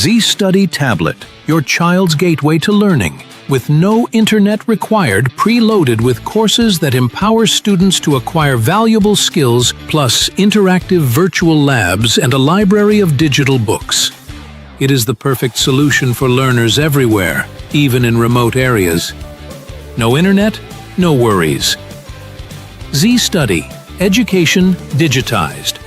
Z-Study Tablet, your child's gateway to learning, with no internet required, preloaded with courses that empower students to acquire valuable skills, plus interactive virtual labs and a library of digital books. It is the perfect solution for learners everywhere, even in remote areas. No internet? No worries. Z-Study, education digitized.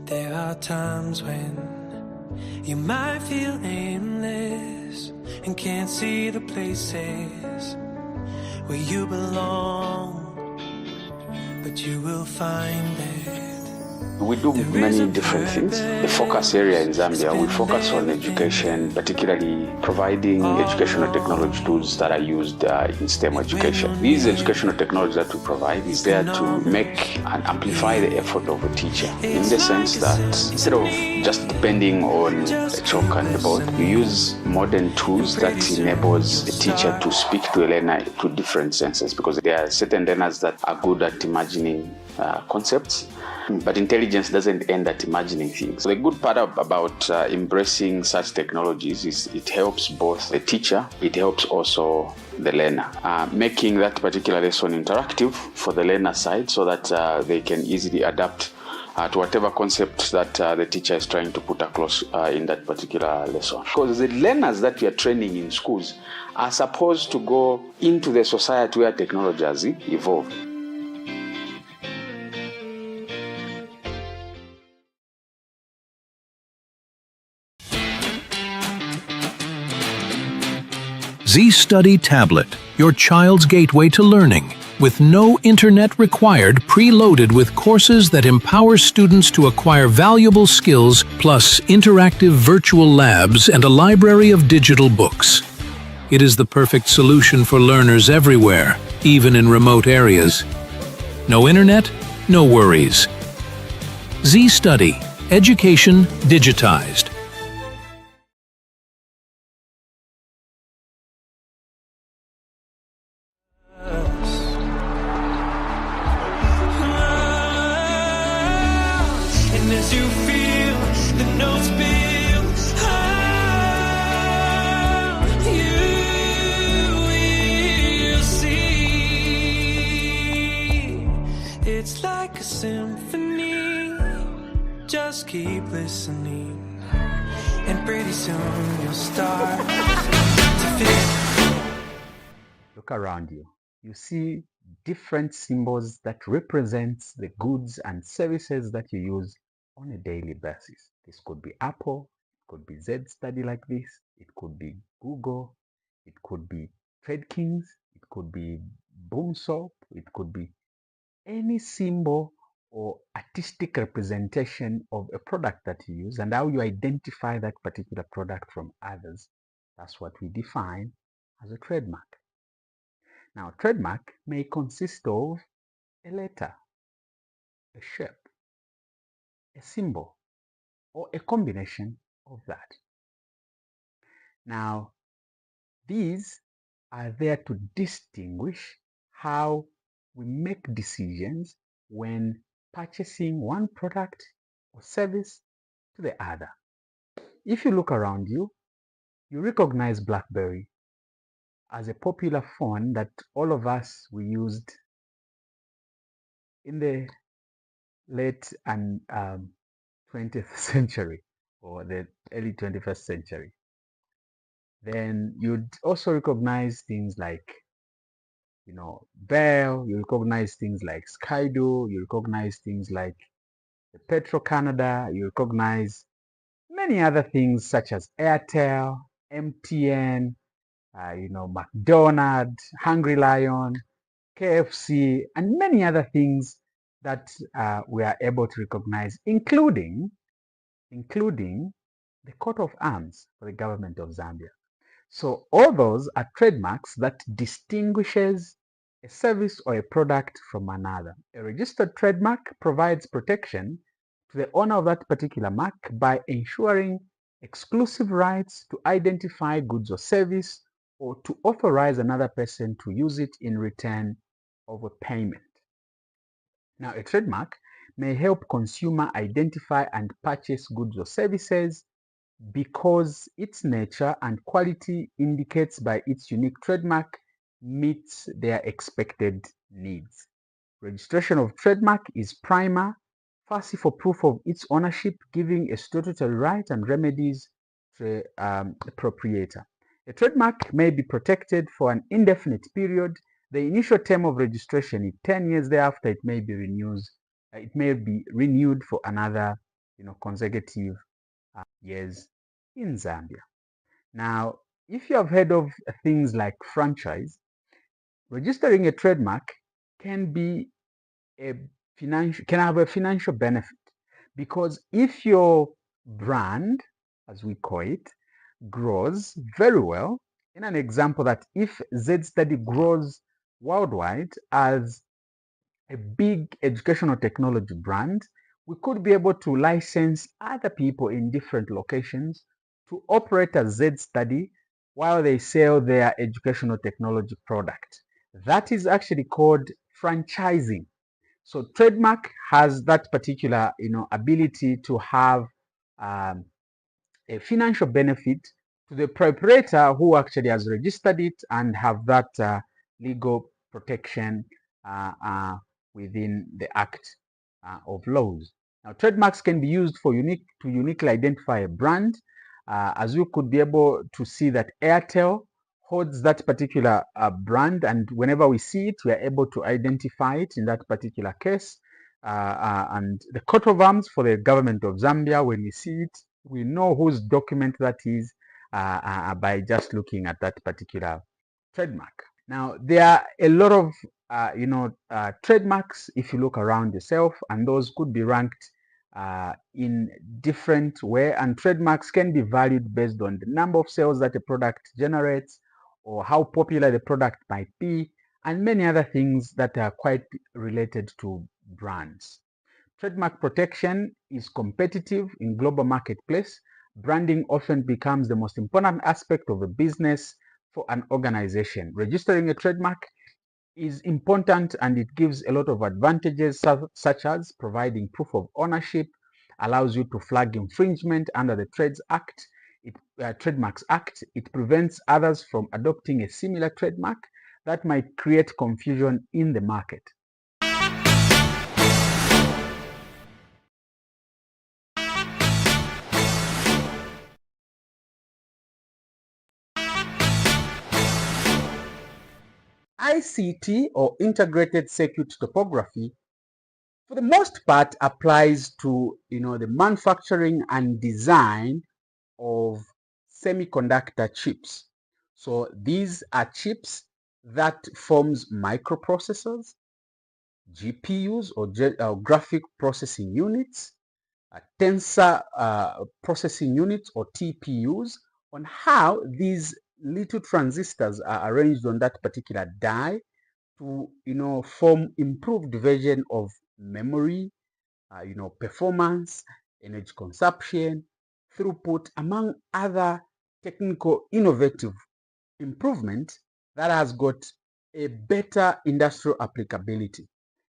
There are times when you might feel aimless and can't see the places where you belong, but you will find it. We do many different things. The focus area in Zambia, we focus on education, particularly providing educational technology tools that are used in STEM education. These educational technologies that we provide is there to make and amplify the effort of a teacher, in the sense that instead of just depending on a chalk and a board, we use modern tools that enables a teacher to speak to a learner to different senses, because there are certain learners that are good at imagining concepts, but intelligence doesn't end at imagining things. So the good part about embracing such technologies is it helps both the teacher, it helps also the learner, making that particular lesson interactive for the learner side, so that they can easily adapt to whatever concept that the teacher is trying to put across in that particular lesson. Because the learners that we are training in schools are supposed to go into the society where technology has evolved. Z-Study Tablet, your child's gateway to learning, with no internet required, preloaded with courses that empower students to acquire valuable skills, plus interactive virtual labs and a library of digital books. It is the perfect solution for learners everywhere, even in remote areas. No internet? No worries. Z-Study, education digitized. As you feel the notes build, you will see. It's like a symphony. Just keep listening, and pretty soon you'll start to feel. Look around you. You see different symbols that represent the goods and services that you use on a daily basis. This could be Apple, it could be Z-Study like this, it could be Google, it could be TradeKings, it could be Boom Soap, it could be any symbol or artistic representation of a product that you use and how you identify that particular product from others. That's what we define as a trademark. Now, trademark may consist of a letter, a shape, a symbol, or a combination of that. Now, these are there to distinguish how we make decisions when purchasing one product or service to the other. If you look around you, you recognize BlackBerry as a popular phone that all of us we used in the late and 20th century or the early 21st century. Then you'd also recognize things like, Bell, you recognize things like Skydo, you recognize things like the Petro-Canada, you recognize many other things such as Airtel, MTN, McDonald's, Hungry Lion, KFC, and many other things that we are able to recognize, including the coat of arms for the government of Zambia. So all those are trademarks that distinguishes a service or a product from another. A registered trademark provides protection to the owner of that particular mark by ensuring exclusive rights to identify goods or service or to authorize another person to use it in return of a payment. Now, a trademark may help consumer identify and purchase goods or services because its nature and quality indicates by its unique trademark meets their expected needs. Registration of trademark is primer, firstly for proof of its ownership, giving a statutory right and remedies to the proprietor. A trademark may be protected for an indefinite period. The initial term of registration is 10 years. Thereafter, it may be renewed for another, consecutive years in Zambia. Now, if you have heard of things like franchise, registering a trademark can have a financial benefit, because if your brand, as we call it, grows very well, in an example that if Z Study grows worldwide as a big educational technology brand, we could be able to license other people in different locations to operate as Z Study while they sell their educational technology product. That is actually called franchising. So trademark has that particular, ability to have a financial benefit to the proprietor who actually has registered it and have that legal protection within the Act of Laws. Now, trademarks can be used to uniquely identify a brand, as you could be able to see that Airtel holds that particular brand, and whenever we see it, we are able to identify it in that particular case. And the coat of arms for the government of Zambia, when we see it, we know whose document that is by just looking at that particular trademark. Now, there are a lot of trademarks if you look around yourself, and those could be ranked in different way, and trademarks can be valued based on the number of sales that a product generates or how popular the product might be, and many other things that are quite related to brands. Trademark protection is competitive in global marketplace. Branding often becomes the most important aspect of a business for an organization. Registering a trademark is important, and it gives a lot of advantages, such as providing proof of ownership, allows you to flag infringement under the Trademarks Act. It prevents others from adopting a similar trademark that might create confusion in the market. ICT, or integrated circuit topography, for the most part applies to the manufacturing and design of semiconductor chips. So these are chips that forms microprocessors, GPUs, or graphic processing units, tensor processing units, or TPUs, on how these little transistors are arranged on that particular die to, form improved version of memory, performance, energy consumption, throughput, among other technical innovative improvement that has got a better industrial applicability.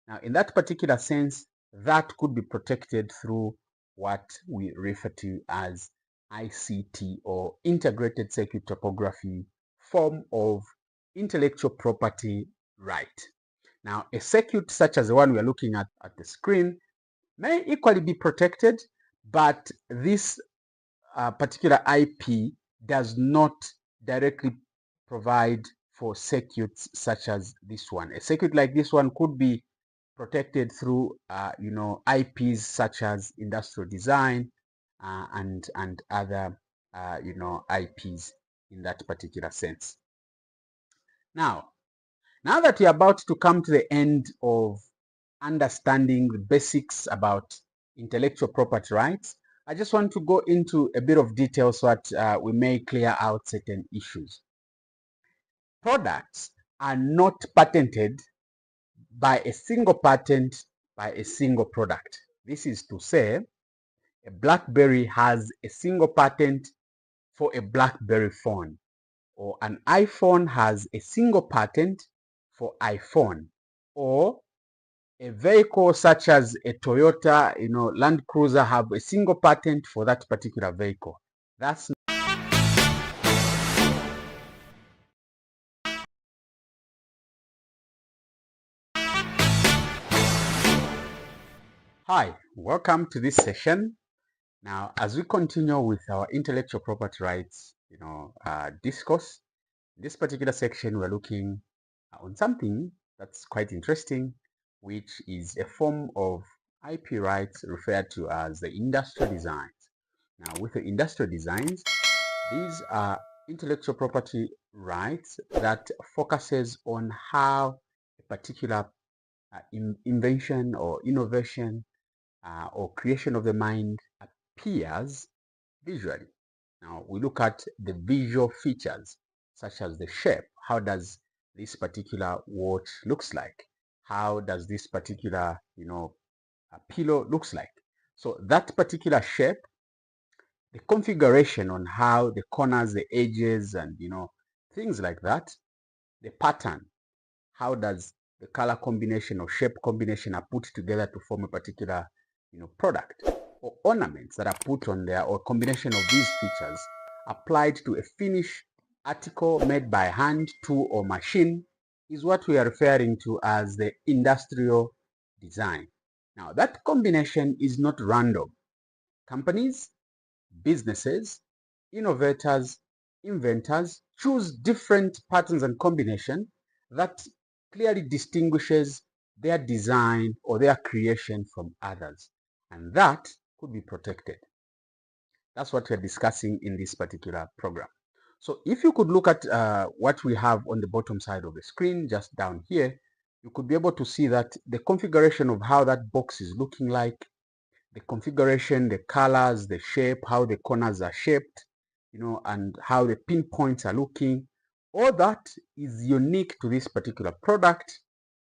Now, in that particular sense, that could be protected through what we refer to as ICT, or integrated circuit topography, form of intellectual property right. Now, a circuit such as the one we are looking at the screen may equally be protected, but this particular IP does not directly provide for circuits such as this one. A circuit like this one could be protected through, IPs such as industrial design and other, IPs in that particular sense. Now that we're about to come to the end of understanding the basics about intellectual property rights, I just want to go into a bit of detail so that we may clear out certain issues. Products are not patented by a single patent by a single product. This is to say, a BlackBerry has a single patent for a BlackBerry phone, or an iPhone has a single patent for iPhone, or a vehicle such as a Toyota, Land Cruiser have a single patent for that particular vehicle. That's Hi, welcome to this session. Now, as we continue with our intellectual property rights, discourse, in this particular section, we're looking on something that's quite interesting, which is a form of IP rights referred to as the industrial designs. Now, with the industrial designs, these are intellectual property rights that focuses on how a particular invention or innovation or creation of the mind appears visually. Now, we look at the visual features such as the shape. How does this particular watch looks like? How does this particular, pillow looks like? So that particular shape, the configuration on how the corners, the edges, and things like that, the pattern, how does the color combination or shape combination are put together to form a particular product, or ornaments that are put on there, or combination of these features applied to a finished article made by hand, tool, or machine, is what we are referring to as the industrial design. Now, that combination is not random. Companies, businesses, innovators, inventors choose different patterns and combination that clearly distinguishes their design or their creation from others, and that could be protected. That's what we're discussing in this particular program. So if you could look at what we have on the bottom side of the screen, just down here, you could be able to see that the configuration of how that box is looking like, the configuration, the colors, the shape, how the corners are shaped, and how the pinpoints are looking, all that is unique to this particular product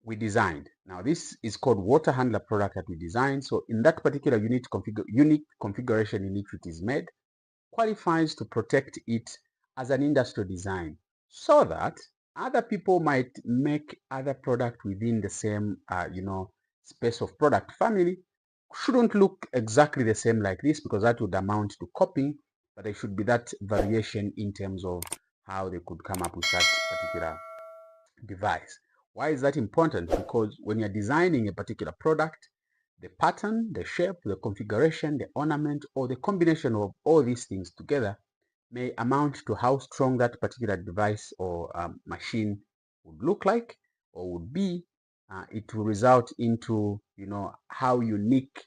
we designed. Now, this is called water handler product that we designed. So in that particular unique configuration in which it is made, qualifies to protect it as an industrial design, so that other people might make other product within the same, space of product family, shouldn't look exactly the same like this, because that would amount to copying, but there should be that variation in terms of how they could come up with that particular device. Why is that important? Because when you're designing a particular product, the pattern, the shape, the configuration, the ornament, or the combination of all these things together may amount to how strong that particular device or machine would look like or would be. It will result into, how unique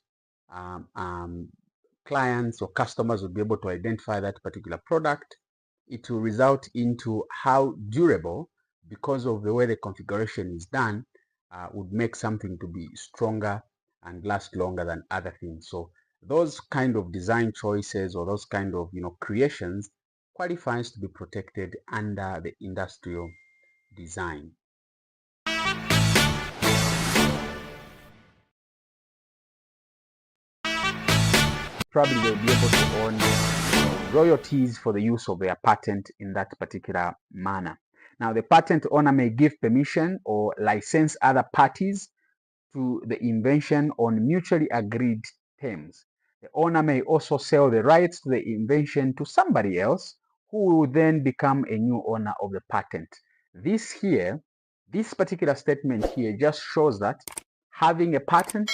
clients or customers would be able to identify that particular product. It will result into how durable, because of the way the configuration is done, would make something to be stronger and last longer than other things. So those kind of design choices, or those kind of creations, qualifies to be protected under the industrial design. Probably they'll be able to earn royalties for the use of their patent in that particular manner. Now, the patent owner may give permission or license other parties to the invention on mutually agreed terms. The owner may also sell the rights to the invention to somebody else who will then become a new owner of the patent. This particular statement here just shows that having a patent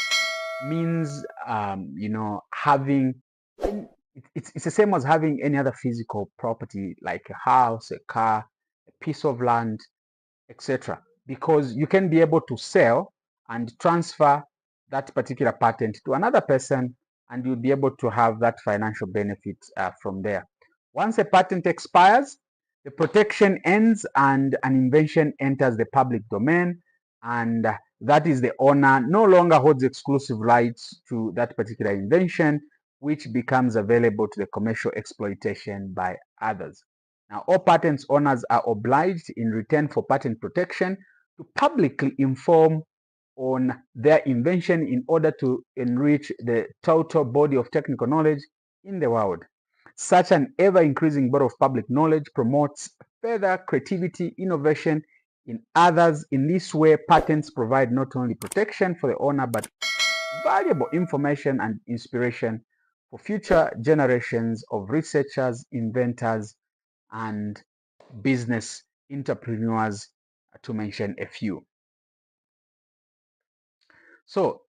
means, having, it's the same as having any other physical property like a house, a car, a piece of land, etc. Because you can be able to sell and transfer that particular patent to another person, and you'll be able to have that financial benefit from there. Once a patent expires, the protection ends and an invention enters the public domain, and that is the owner no longer holds exclusive rights to that particular invention, which becomes available to the commercial exploitation by others. Now, all patent owners are obliged in return for patent protection to publicly inform on their invention in order to enrich the total body of technical knowledge in the world. Such an ever-increasing body of public knowledge promotes further creativity, innovation in others. In this way, patents provide not only protection for the owner, but valuable information and inspiration for future generations of researchers, inventors, and business entrepreneurs, to mention a few. So,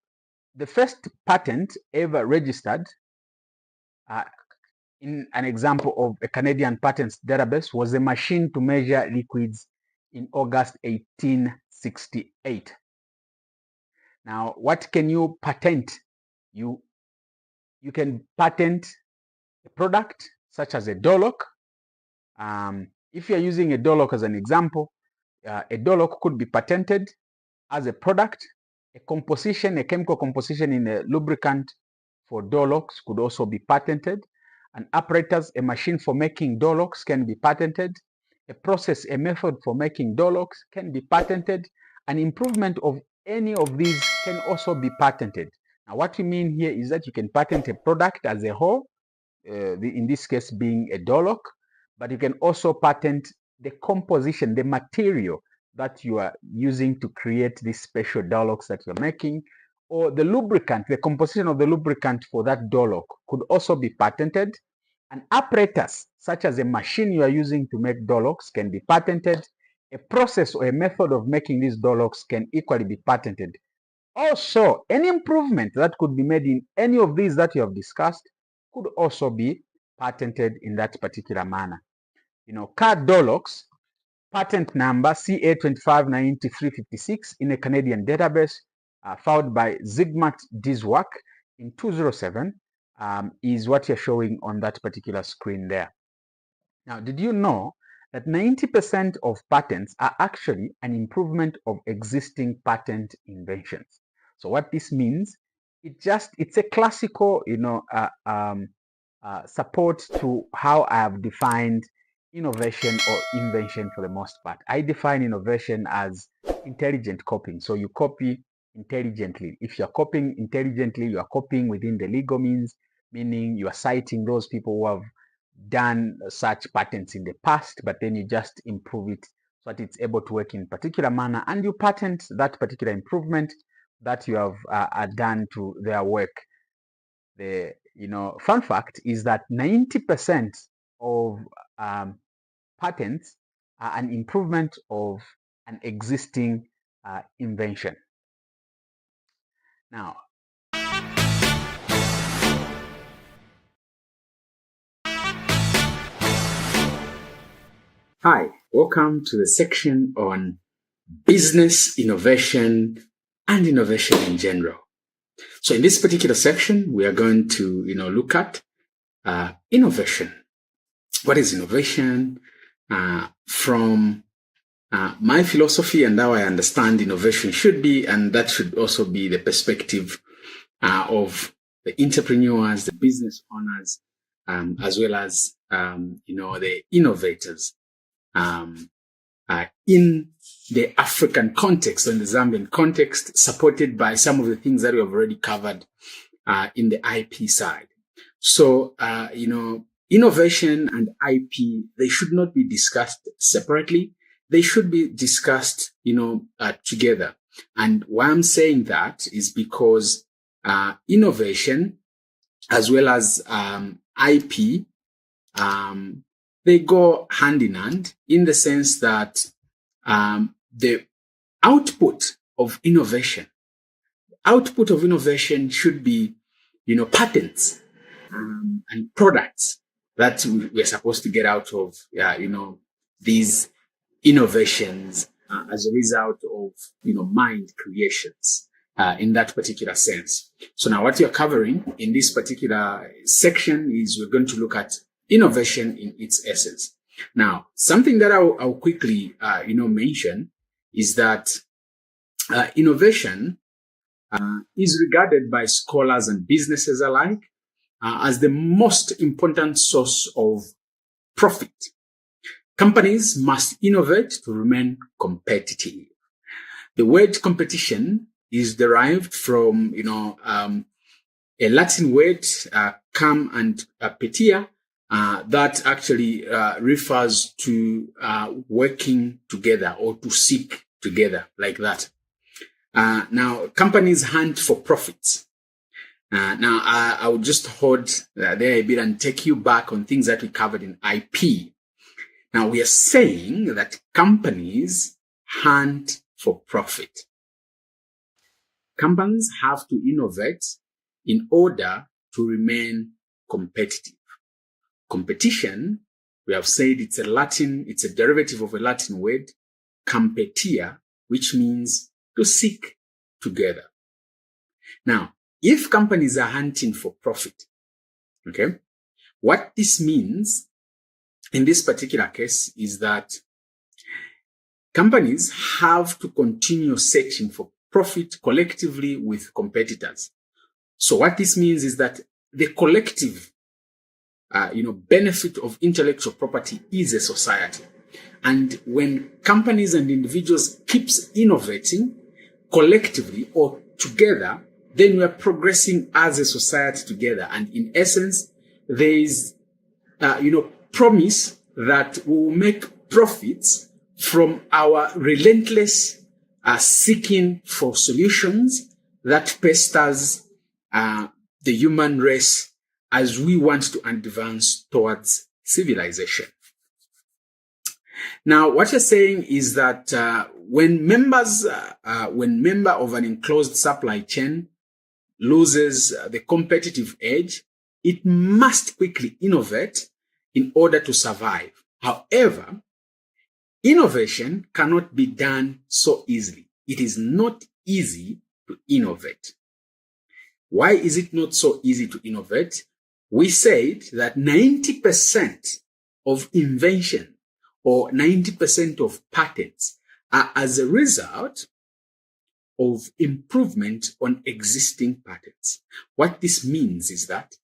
the first patent ever registered in an example of a Canadian patents database was a machine to measure liquids in August 1868. Now, what can you patent? You can patent a product such as a door lock. If you're using a door lock as an example, a door lock could be patented as a product. A chemical composition in a lubricant for door locks could also be patented. An apparatus, a machine for making door locks, can be patented. A process, a method for making door locks can be patented. An improvement of any of these can also be patented. Now, what we mean here is that you can patent a product as a whole, in this case being a door lock, but you can also patent the composition, the material that you are using to create these special door locks that you're making, or the lubricant, the composition of the lubricant for that door lock could also be patented. An apparatus, such as a machine you are using to make door locks, can be patented. A process or a method of making these door locks can equally be patented. Also, any improvement that could be made in any of these that you have discussed could also be patented in that particular manner. Car door locks, patent number CA2590356 in a Canadian database filed by Zygmunt Diswork in 2007 is what you're showing on that particular screen there. Now, did you know that 90% of patents are actually an improvement of existing patent inventions? So what this means, it's a classical, support to how I have defined innovation or invention for the most part. I define innovation as intelligent copying. So you copy intelligently. If you're copying intelligently, you are copying within the legal means, meaning you are citing those people who have done such patents in the past, but then you just improve it so that it's able to work in a particular manner, and you patent that particular improvement that you have done to their work. The fun fact is that 90% of patents are an improvement of an existing invention. Now, hi, welcome to the section on business innovation and innovation in general. So in this particular section, we are going to, look at innovation. What is innovation? From my philosophy and how I understand innovation should be, and that should also be the perspective of the entrepreneurs, the business owners, as well as the innovators in the African context and the Zambian context, supported by some of the things that we have already covered in the IP side. So, innovation and IP, they should not be discussed separately. They should be discussed, together. And why I'm saying that is because innovation as well as IP, they go hand in hand in the sense that the output of innovation should be, patents and products that we're supposed to get out of, these innovations as a result of, mind creations in that particular sense. So now what you're covering in this particular section is we're going to look at innovation in its essence. Now, something that I'll quickly, mention is that innovation is regarded by scholars and businesses alike as the most important source of profit. Companies must innovate to remain competitive. The word competition is derived from, a Latin word, cum and petia, that actually refers to working together or to seek together, like that. Now, companies hunt for profits. Now, I will just hold there a bit and take you back on things that we covered in IP. Now, we are saying that companies hunt for profit. Companies have to innovate in order to remain competitive. Competition, we have said it's a derivative of a Latin word, competia, which means to seek together. Now, if companies are hunting for profit, okay, what this means in this particular case is that companies have to continue searching for profit collectively with competitors. So what this means is that the collective, benefit of intellectual property is a society. And when companies and individuals keeps innovating collectively or together, then we are progressing as a society together. And in essence, there is, promise that we will make profits from our relentless seeking for solutions that pesters the human race as we want to advance towards civilization. Now, what you're saying is that when member of an enclosed supply chain loses the competitive edge, it must quickly innovate in order to survive. However, innovation cannot be done so easily. It is not easy to innovate. Why is it not so easy to innovate? We said that 90% of invention or 90% of patents are as a result of improvement on existing patents. What this means is that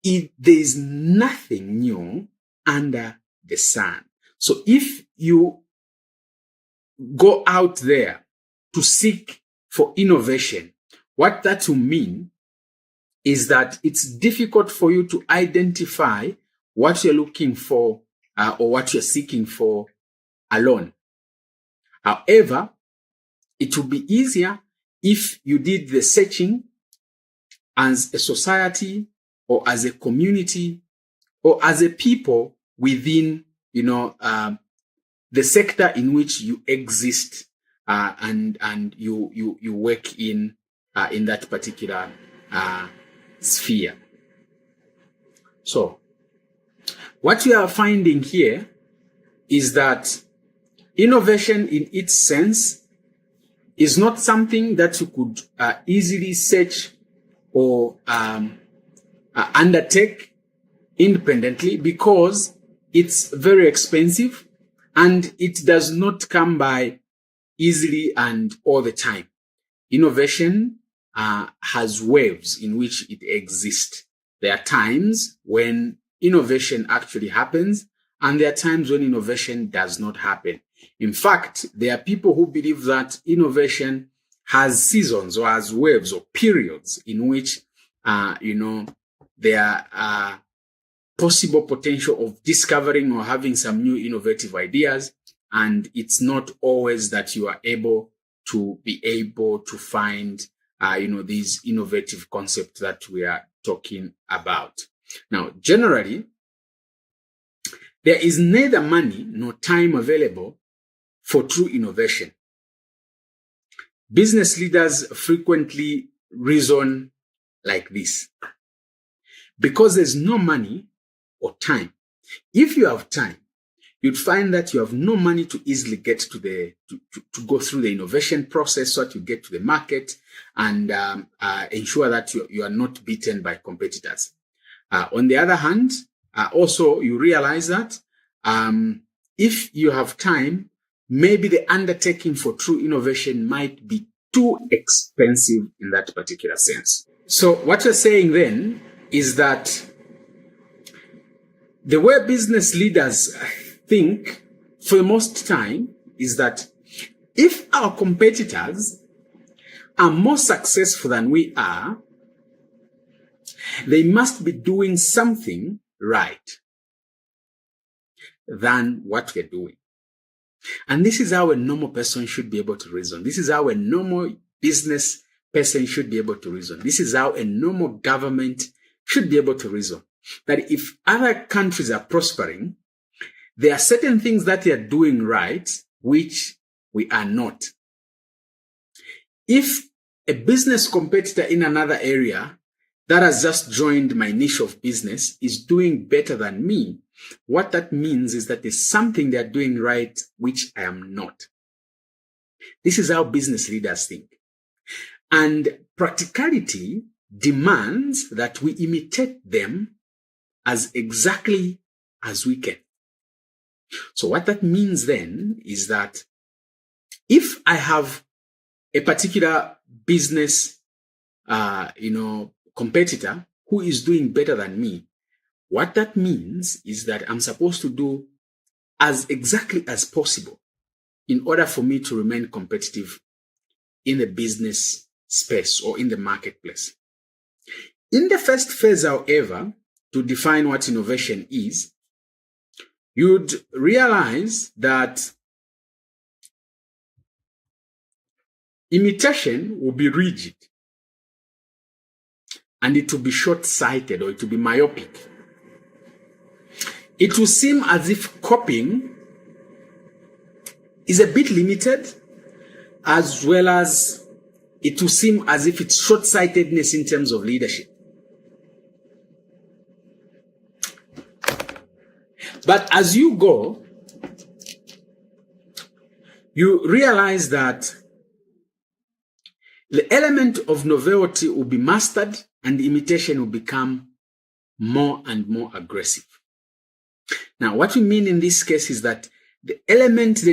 there is nothing new under the sun. So if you go out there to seek for innovation, what that will mean is that it's difficult for you to identify what you're looking for or what you're seeking for alone. However, it will be easier if you did the searching as a society or as a community or as a people within, the sector in which you exist and you work in that particular sphere. So, what we are finding here is that innovation in its sense is not something that you could easily search or undertake independently because it's very expensive and it does not come by easily and all the time. Innovation has waves in which it exists. There are times when innovation actually happens, and there are times when innovation does not happen. In fact, there are people who believe that innovation has seasons or has waves or periods in which, there are possible potential of discovering or having some new innovative ideas. And it's not always that you are able to find, these innovative concepts that we are talking about. Now, generally, there is neither money nor time available for true innovation. Business leaders frequently reason like this. Because there's no money or time. If you have time, you'd find that you have no money to easily get to to go through the innovation process so that you get to the market and ensure that you are not beaten by competitors. On the other hand, also you realize that if you have time, maybe the undertaking for true innovation might be too expensive in that particular sense. So what you're saying then is that the way business leaders think for the most time is that if our competitors are more successful than we are, they must be doing something right than what we're doing. And this is how a normal person should be able to reason. This is how a normal business person should be able to reason. This is how a normal government should be able to reason. That if other countries are prospering, there are certain things that they are doing right, which we are not. If a business competitor in another area that has just joined my niche of business is doing better than me, what that means is that there's something they're doing right, which I am not. This is how business leaders think. And practicality demands that we imitate them as exactly as we can. So what that means then is that if I have a particular business, competitor who is doing better than me, what that means is that I'm supposed to do as exactly as possible in order for me to remain competitive in the business space or in the marketplace. In the first phase, however, to define what innovation is, you'd realize that imitation will be rigid and it will be short-sighted or it will be myopic. It will seem as if copying is a bit limited, as well as it will seem as if it's short-sightedness in terms of leadership. But as you go, you realize that the element of novelty will be mastered and imitation will become more and more aggressive. Now, what we mean in this case is that the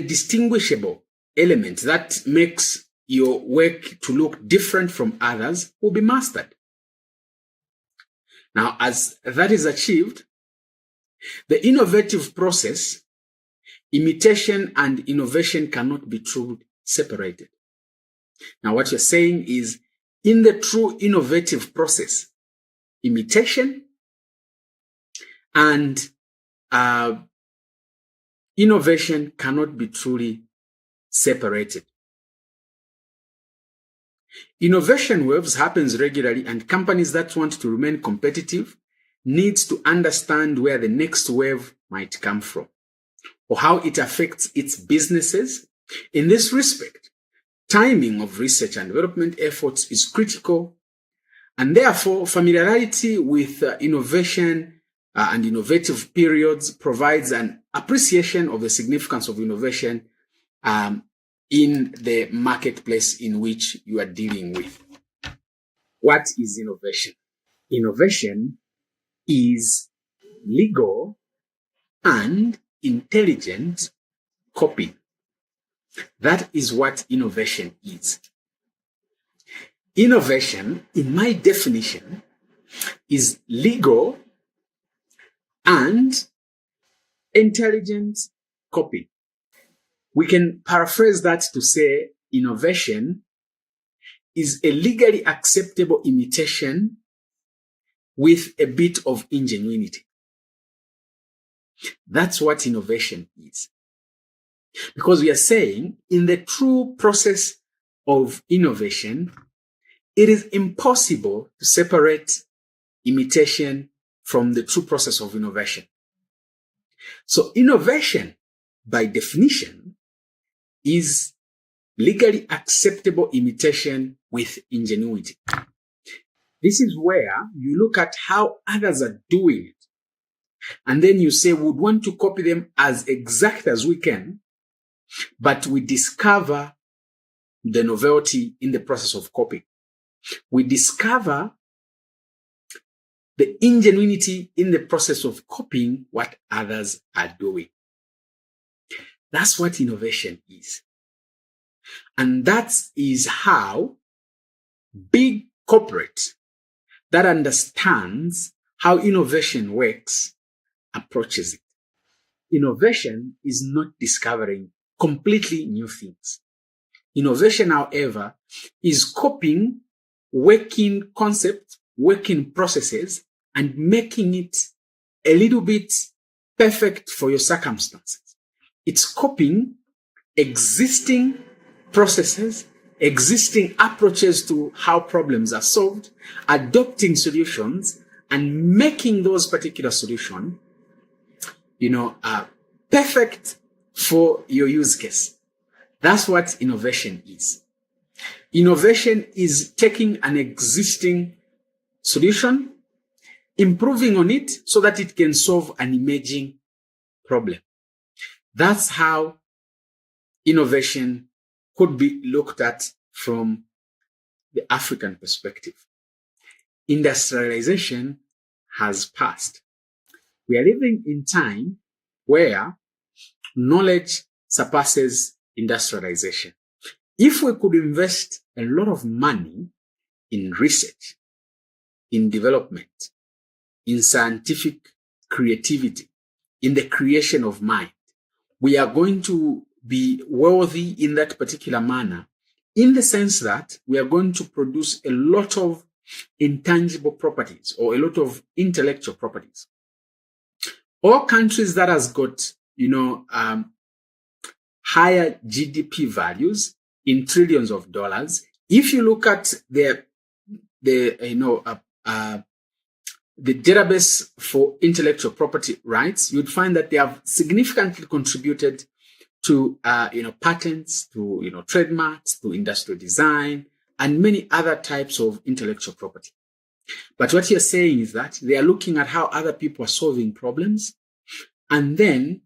distinguishable element that makes your work to look different from others will be mastered. Now, as that is achieved, the innovative process, imitation and innovation cannot be truly separated. Now, what you're saying is, in the true innovative process, imitation and innovation cannot be truly separated. Innovation waves happens regularly, and companies that want to remain competitive needs to understand where the next wave might come from or how it affects its businesses. In this respect, timing of research and development efforts is critical, and therefore familiarity with innovation and innovative periods provides an appreciation of the significance of innovation in the marketplace in which you are dealing with. What is innovation? Innovation is legal and intelligent copying. That is what innovation is. Innovation, in my definition, is legal and intelligent copying. We can paraphrase that to say innovation is a legally acceptable imitation with a bit of ingenuity. That's what innovation is. Because we are saying in the true process of innovation, it is impossible to separate imitation from the true process of innovation. So innovation, by definition, is legally acceptable imitation with ingenuity. This is where you look at how others are doing it, and then you say, we would want to copy them as exact as we can, but we discover the novelty in the process of copying. We discover the ingenuity in the process of copying what others are doing. That's what innovation is. And that is how big corporate that understands how innovation works approaches it. Innovation is not discovering completely new things. Innovation, however, is copying working concepts, working processes, and making it a little bit perfect for your circumstances. It's copying existing processes, existing approaches to how problems are solved, adopting solutions, and making those particular solutions, perfect for your use case. That's what innovation is. Innovation is taking an existing solution, improving on it so that it can solve an emerging problem. That's how innovation could be looked at from the African perspective. Industrialization has passed. We are living in time where knowledge surpasses industrialization. If we could invest a lot of money in research, in development, in scientific creativity, in the creation of mind, we are going to be wealthy in that particular manner, in the sense that we are going to produce a lot of intangible properties or a lot of intellectual properties. All countries that has got, higher GDP values in trillions of dollars, if you look at the database for intellectual property rights, you'd find that they have significantly contributed to patents, to trademarks, to industrial design, and many other types of intellectual property. But what you're saying is that they are looking at how other people are solving problems, and then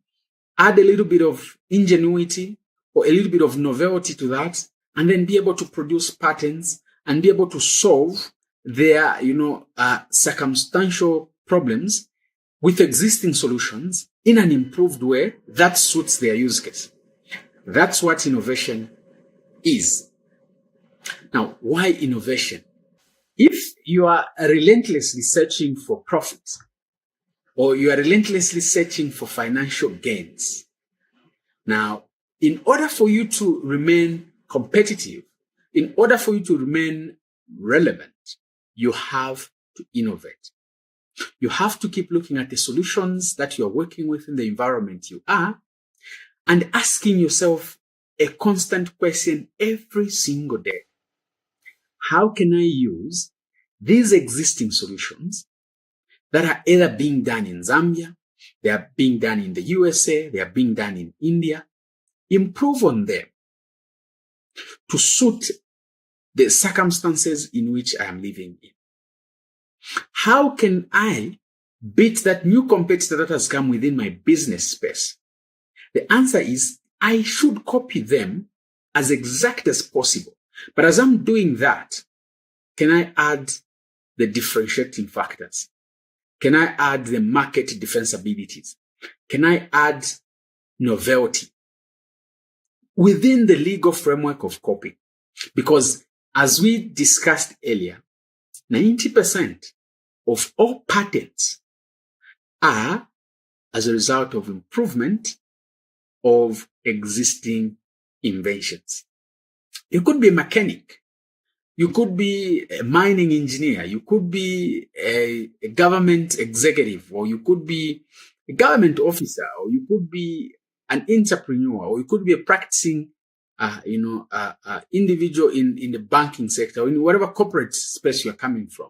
add a little bit of ingenuity or a little bit of novelty to that, and then be able to produce patents and be able to solve their circumstantial problems with existing solutions in an improved way that suits their use case. That's what innovation is. Now, why innovation? If you are relentlessly searching for profit, or you are relentlessly searching for financial gains, now, in order for you to remain competitive, in order for you to remain relevant, you have to innovate. You have to keep looking at the solutions that you're working with in the environment you are, and asking yourself a constant question every single day. How can I use these existing solutions that are either being done in Zambia, they are being done in the USA, they are being done in India, improve on them to suit the circumstances in which I am living in? How can I beat that new competitor that has come within my business space? The answer is I should copy them as exact as possible. But as I'm doing that, can I add the differentiating factors? Can I add the market defensibilities? Can I add novelty within the legal framework of copy? Because as we discussed earlier, 90% of all patents are as a result of improvement of existing inventions. You could be a mechanic. You could be a mining engineer. You could be a government executive, or you could be a government officer, or you could be an entrepreneur, or you could be a practicing, individual in the banking sector, or in whatever corporate space you're coming from.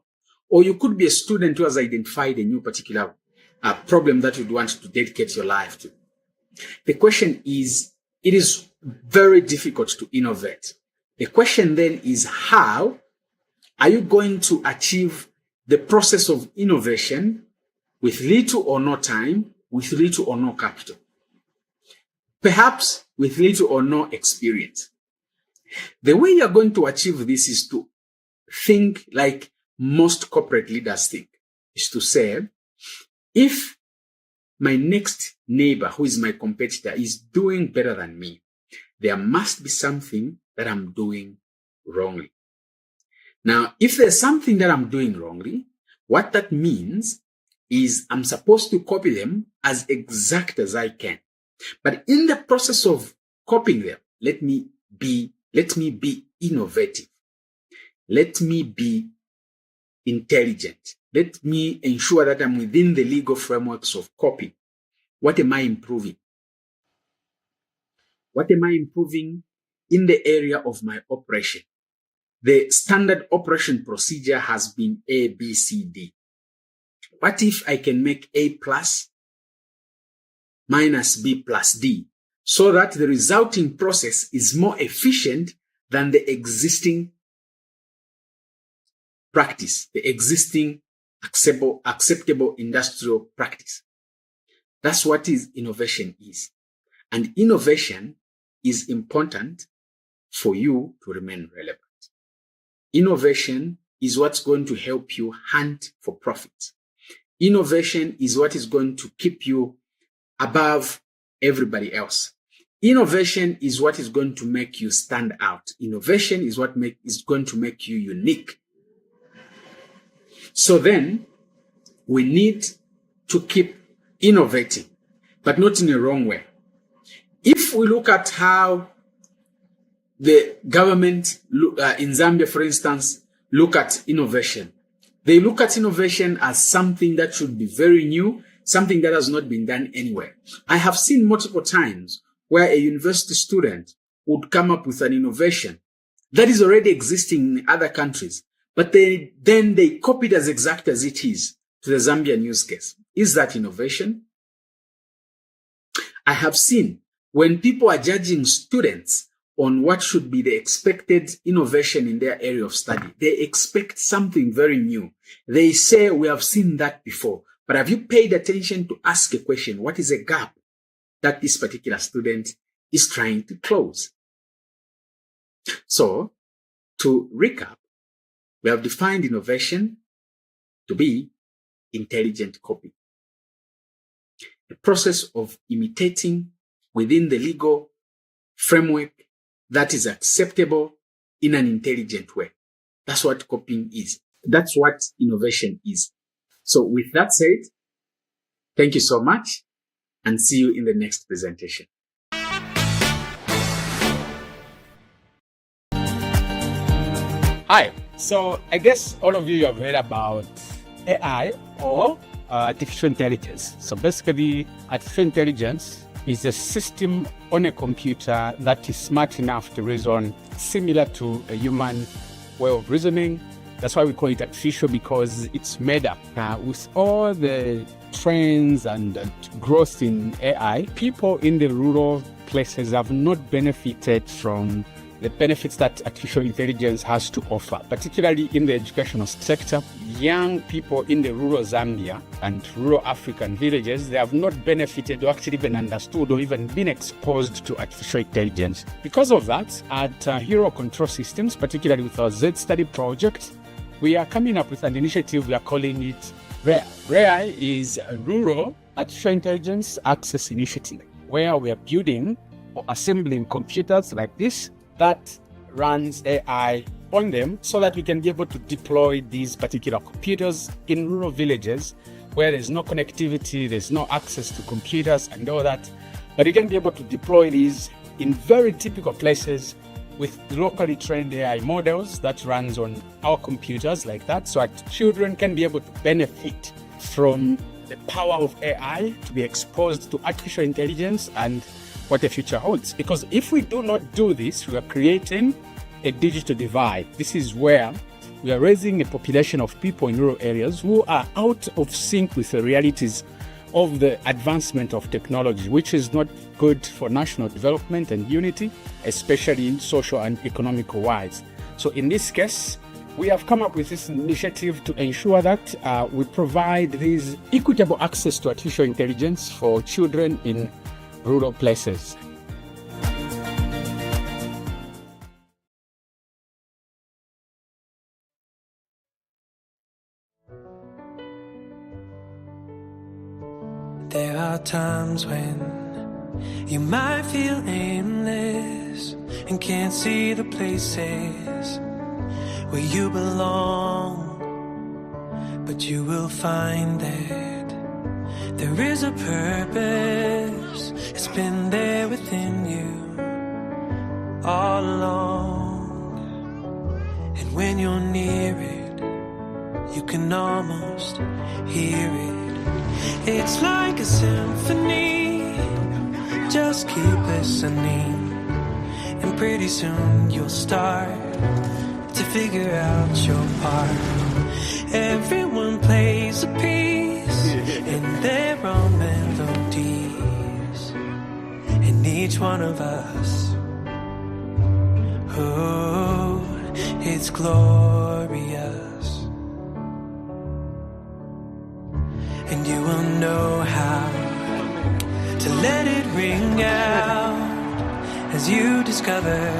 Or you could be a student who has identified a new particular problem that you'd want to dedicate your life to. The question is, it is very difficult to innovate. The question then is, how are you going to achieve the process of innovation with little or no time, with little or no capital? Perhaps with little or no experience. The way you're going to achieve this is to think like most corporate leaders think, is to say, if my next neighbor, who is my competitor, is doing better than me, there must be something that I'm doing wrongly. Now, if there's something that I'm doing wrongly, what that means is I'm supposed to copy them as exact as I can. But in the process of copying them, let me be innovative. Let me be intelligent. Let me ensure that I'm within the legal frameworks of copy. What am I improving? What am I improving in the area of my operation? The standard operation procedure has been A, B, C, D. What if I can make A plus minus B plus D, so that the resulting process is more efficient than the existing practice, the existing acceptable industrial practice? That's what innovation is. And innovation is important for you to remain relevant. Innovation is what's going to help you hunt for profits. Innovation is what is going to keep you above everybody else. Innovation is what is going to make you stand out. Innovation is what is going to make you unique. So then we need to keep innovating, but not in a wrong way. If we look at how the government in Zambia, for instance, look at innovation, they look at innovation as something that should be very new, something that has not been done anywhere. I have seen multiple times where a university student would come up with an innovation that is already existing in other countries, but then they copy it as exact as it is to the Zambian use case. Is that innovation? I have seen when people are judging students on what should be the expected innovation in their area of study, they expect something very new. They say, we have seen that before. But have you paid attention to ask a question? What is a gap that this particular student is trying to close? So, to recap, we have defined innovation to be intelligent copy. The process of imitating within the legal framework that is acceptable in an intelligent way. That's what copying is. That's what innovation is. So with that said, thank you so much and see you in the next presentation. Hi. So I guess all of you have heard about AI or artificial intelligence. So basically, artificial intelligence is a system on a computer that is smart enough to reason similar to a human way of reasoning. That's why we call it artificial, because it's made up. With all the trends and growth in AI, people in the rural places have not benefited from the benefits that artificial intelligence has to offer, particularly in the educational sector. Young people in the rural Zambia and rural African villages, they have not benefited or actually even understood or even been exposed to artificial intelligence. Because of that, at Hero Control Systems, particularly with our Z Study project, we are coming up with an initiative. We are calling it RARE. RARE is a Rural Artificial Intelligence Access Initiative, where we are building or assembling computers like this that runs AI on them, so that we can be able to deploy these particular computers in rural villages where there's no connectivity, there's no access to computers and all that. But you can be able to deploy these in very typical places with locally trained AI models that runs on our computers like that, so that children can be able to benefit from the power of AI, to be exposed to artificial intelligence and what the future holds. Because if we do not do this, we are creating a digital divide. This is where we are raising a population of people in rural areas who are out of sync with the realities of the advancement of technology, which is not good for national development and unity, especially in social and economical wise. So in this case, we have come up with this initiative to ensure that we provide this equitable access to artificial intelligence for children in rural places. There are times when you might feel aimless and can't see the places where you belong, but you will find that there is a purpose. It's been there within you all along, and when you're near it, you can almost hear it. It's like a symphony, just keep listening, and pretty soon you'll start to figure out your part. Everyone plays a piece in their own melodies, and each one of us, oh, it's glorious. And you will know how to let it ring out as you discover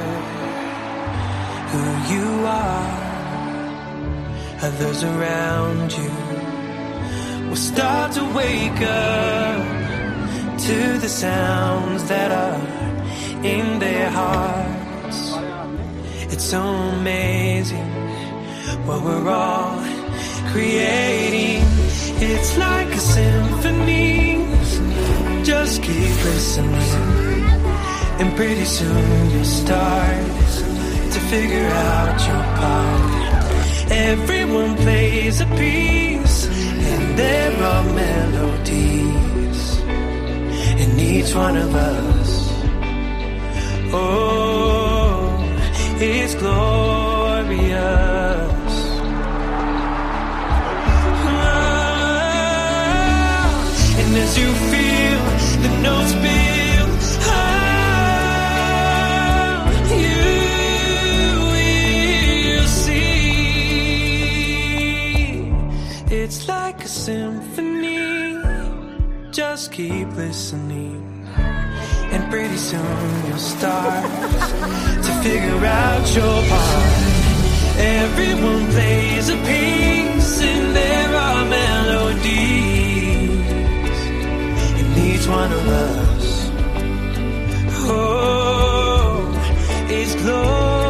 who you are. Others around you will start to wake up to the sounds that are in their hearts. It's so amazing what we're all creating. It's like a symphony, just keep listening, and pretty soon you'll start to figure out your part. Everyone plays a piece in their own melodies, and each one of us, oh, is glorious. And as you feel the notes build, you will see. It's like a symphony, just keep listening, and pretty soon you'll start to figure out your part. Everyone plays a piece in their own melody, each one of us, oh, is glorious.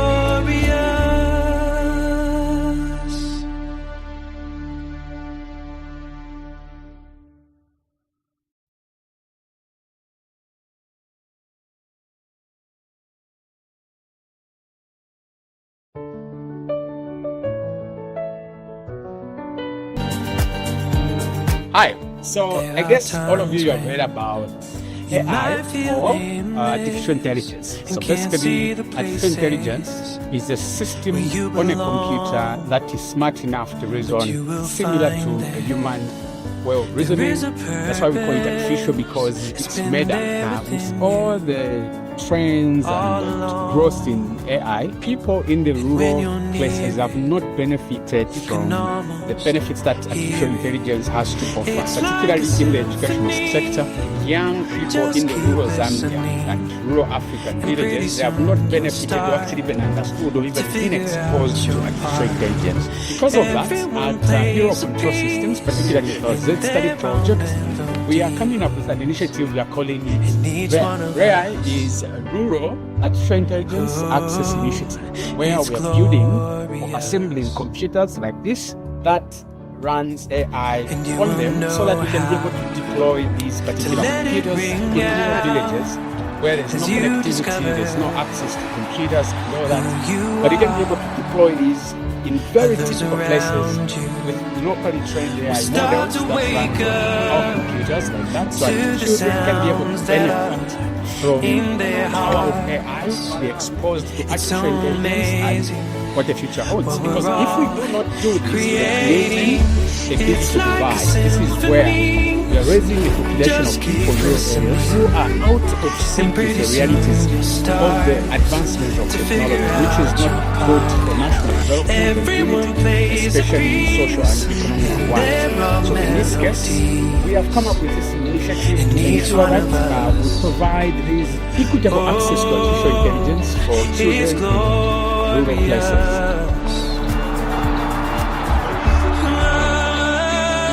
Hi. So I guess all of you have heard about AI or artificial intelligence. So basically, artificial intelligence is a system on a computer that is smart enough to reason similar to a human way of reasoning. That's why we call it artificial, because it's made up with all the trends and growth in AI. People in the rural places have not benefited from the benefits that artificial intelligence has to offer, particularly in the educational sector. Young people in the rural Zambia and rural African villages, they have not benefited or actually been understood or even been exposed to artificial intelligence. Because of that, at Hero Control Systems, particularly our Z-Study project, we are coming up with an initiative we are calling RAI is Rural Artificial Intelligence Access Initiative, where we are building or assembling computers like this that runs AI on them so that we can be able to deploy these particular computers in rural villages where there's no connectivity, there's no access to computers and all that. But you can be able to deploy these in very typical places with locally trained AI models that run our computers like that, so that children can be able to benefit from the power of AI, be exposed to artificial intelligence and what the future holds. Because if we do not do this, we are creating a digital divide. This is where we are raising a population of people in rural areas who are out of sync with the realities of the advancement of technology, which is not good for national development, especially in social and economic wise. So in this case, we have come up with this initiative to ensure that we provide this equitable access to artificial intelligence for children in rural places.